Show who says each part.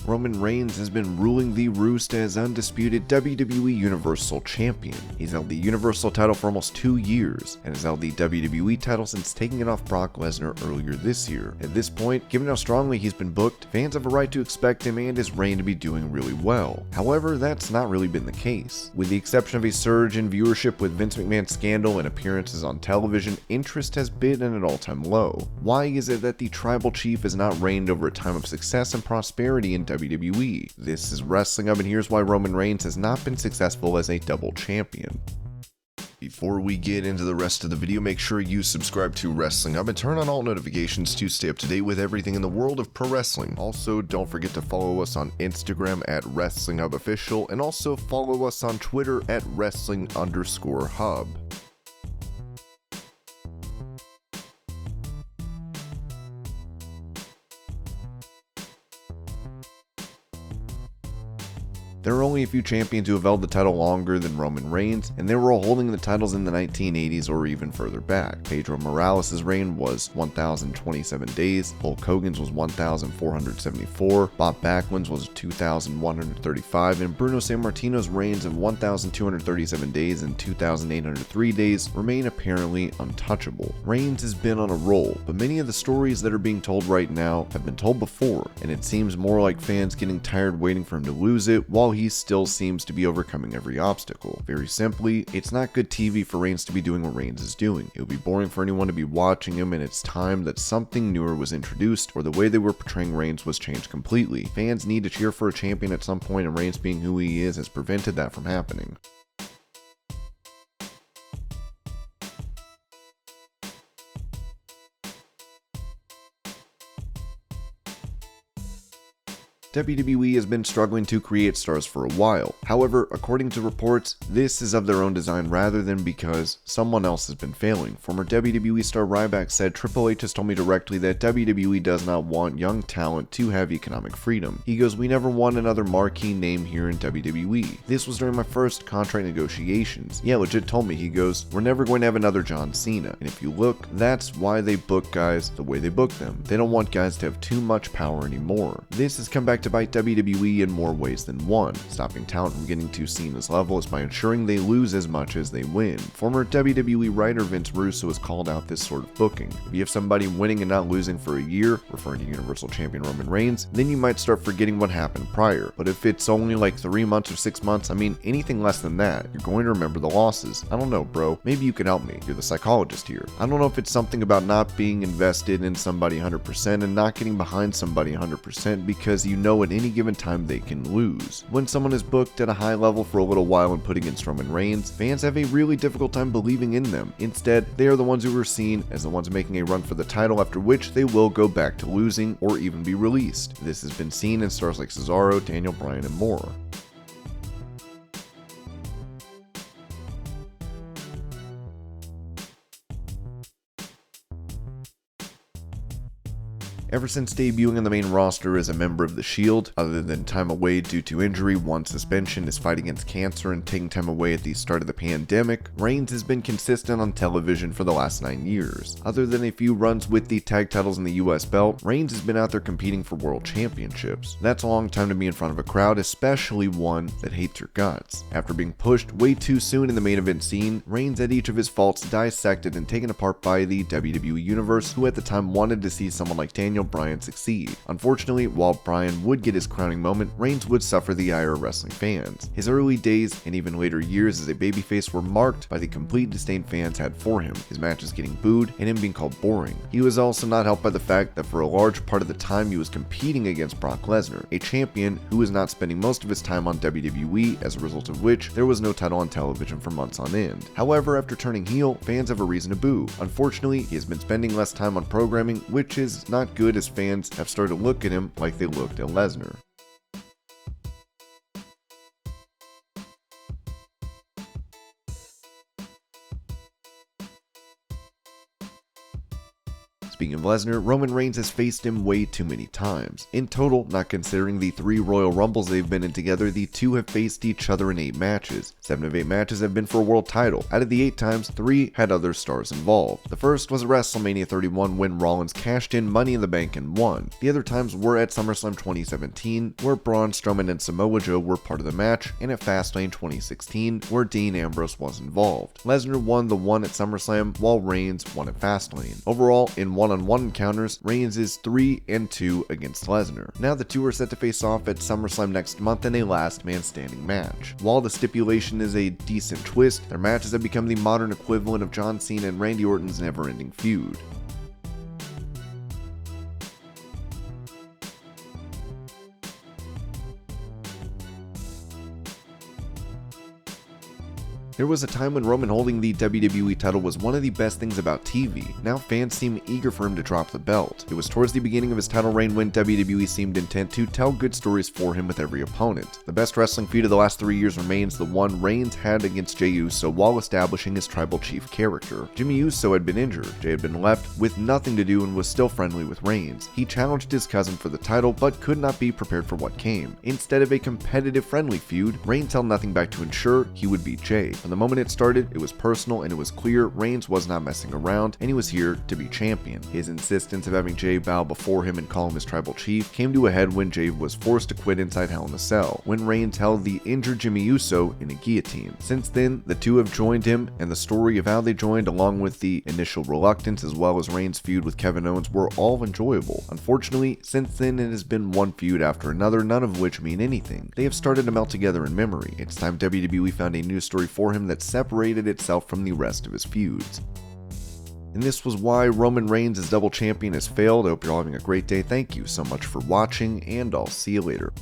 Speaker 1: Roman Reigns has been ruling the roost as undisputed WWE Universal Champion. He's held the Universal title for almost 2 years, and has held the WWE title since taking it off Brock Lesnar earlier this year. At this point, given how strongly he's been booked, fans have a right to expect him and his reign to be doing really well. However, that's not really been the case. With the exception of a surge in viewership with Vince McMahon's scandal and appearances on television, interest has been at an all-time low. Why is it that the tribal chief has not reigned over a time of success and prosperity in WWE? This is Wrestling Up, and here's why Roman Reigns has not been successful as a double champion. Before we get into the rest of the video, make sure you subscribe to Wrestling Up and turn on all notifications to stay up to date with everything in the world of pro wrestling. Also, don't forget to follow us on Instagram at WrestlingHubOfficial, and also follow us on Twitter at Wrestling_Hub. There are only a few champions who have held the title longer than Roman Reigns, and they were all holding the titles in the 1980s or even further back. Pedro Morales' reign was 1,027 days, Hulk Hogan's was 1,474, Bob Backlund's was 2,135, and Bruno Sammartino's reigns of 1,237 days and 2,803 days remain apparently untouchable. Reigns has been on a roll, but many of the stories that are being told right now have been told before, and it seems more like fans getting tired waiting for him to lose it, while he still seems to be overcoming every obstacle. Very simply, it's not good TV for Reigns to be doing what Reigns is doing. It would be boring for anyone to be watching him, and it's time that something newer was introduced, or the way they were portraying Reigns was changed completely. Fans need to cheer for a champion at some point, and Reigns being who he is has prevented that from happening. WWE has been struggling to create stars for a while. However, according to reports, this is of their own design rather than because someone else has been failing. Former WWE star Ryback said, "Triple H has told me directly that WWE does not want young talent to have economic freedom. He goes, we never want another marquee name here in WWE. This was during my first contract negotiations. Yeah, legit told me, he goes, we're never going to have another John Cena. And if you look, that's why they book guys the way they book them. They don't want guys to have too much power anymore. This has come back to bite WWE in more ways than one. Stopping talent from getting to Cena's level is by ensuring they lose as much as they win. Former WWE writer Vince Russo has called out this sort of booking. If you have somebody winning and not losing for a year, referring to Universal Champion Roman Reigns, then you might start forgetting what happened prior. But if it's only like 3 months or 6 months, I mean anything less than that, you're going to remember the losses. I don't know, bro. Maybe you can help me. You're the psychologist here. I don't know if it's something about not being invested in somebody 100% and not getting behind somebody 100% because you know at any given time they can lose. When someone is booked at a high level for a little while and put against Roman Reigns, fans have a really difficult time believing in them. Instead, they are the ones who are seen as the ones making a run for the title, after which they will go back to losing or even be released. This has been seen in stars like Cesaro, Daniel Bryan, and more. Ever since debuting on the main roster as a member of The Shield, other than time away due to injury, one suspension, his fight against cancer, and taking time away at the start of the pandemic, Reigns has been consistent on television for the last 9 years. Other than a few runs with the tag titles and the US belt, Reigns has been out there competing for world championships. That's a long time to be in front of a crowd, especially one that hates your guts. After being pushed way too soon in the main event scene, Reigns had each of his faults dissected and taken apart by the WWE Universe, who at the time wanted to see someone like Daniel Bryan succeed. Unfortunately, while Bryan would get his crowning moment, Reigns would suffer the ire of wrestling fans. His early days and even later years as a babyface were marked by the complete disdain fans had for him, his matches getting booed, and him being called boring. He was also not helped by the fact that for a large part of the time he was competing against Brock Lesnar, a champion who was not spending most of his time on WWE, as a result of which there was no title on television for months on end. However, after turning heel, fans have a reason to boo. Unfortunately, he has been spending less time on programming, which is not good, as fans have started to look at him like they looked at Lesnar. Speaking of Lesnar, Roman Reigns has faced him way too many times. In total, not considering the 3 Royal Rumbles they've been in together, the two have faced each other in 8 matches. 7 of 8 matches have been for a world title. Out of the 8 times, 3 had other stars involved. The first was at WrestleMania 31 when Rollins cashed in Money in the Bank and won. The other times were at SummerSlam 2017, where Braun Strowman and Samoa Joe were part of the match, and at Fastlane 2016, where Dean Ambrose was involved. Lesnar won the one at SummerSlam, while Reigns won at Fastlane. Overall, in one-on-one encounters, Reigns is 3-2 against Lesnar. Now the two are set to face off at SummerSlam next month in a last man standing match. While the stipulation is a decent twist, their matches have become the modern equivalent of John Cena and Randy Orton's never-ending feud. There was a time when Roman holding the WWE title was one of the best things about TV. Now fans seem eager for him to drop the belt. It was towards the beginning of his title reign when WWE seemed intent to tell good stories for him with every opponent. The best wrestling feud of the last 3 years remains the one Reigns had against Jey Uso while establishing his tribal chief character. Jimmy Uso had been injured, Jey had been left with nothing to do and was still friendly with Reigns. He challenged his cousin for the title but could not be prepared for what came. Instead of a competitive friendly feud, Reigns held nothing back to ensure he would beat Jey. From the moment it started, it was personal and it was clear Reigns was not messing around and he was here to be champion. His insistence of having Jey bow before him and call him his tribal chief came to a head when Jey was forced to quit inside Hell in a Cell, when Reigns held the injured Jimmy Uso in a guillotine. Since then, the two have joined him, and the story of how they joined along with the initial reluctance as well as Reigns' feud with Kevin Owens were all enjoyable. Unfortunately, since then it has been one feud after another, none of which mean anything. They have started to melt together in memory. It's time WWE found a new story for him that separated itself from the rest of his feuds. And this was why Roman Reigns as double champion has failed. I hope you're all having a great day. Thank you so much for watching, and I'll see you later.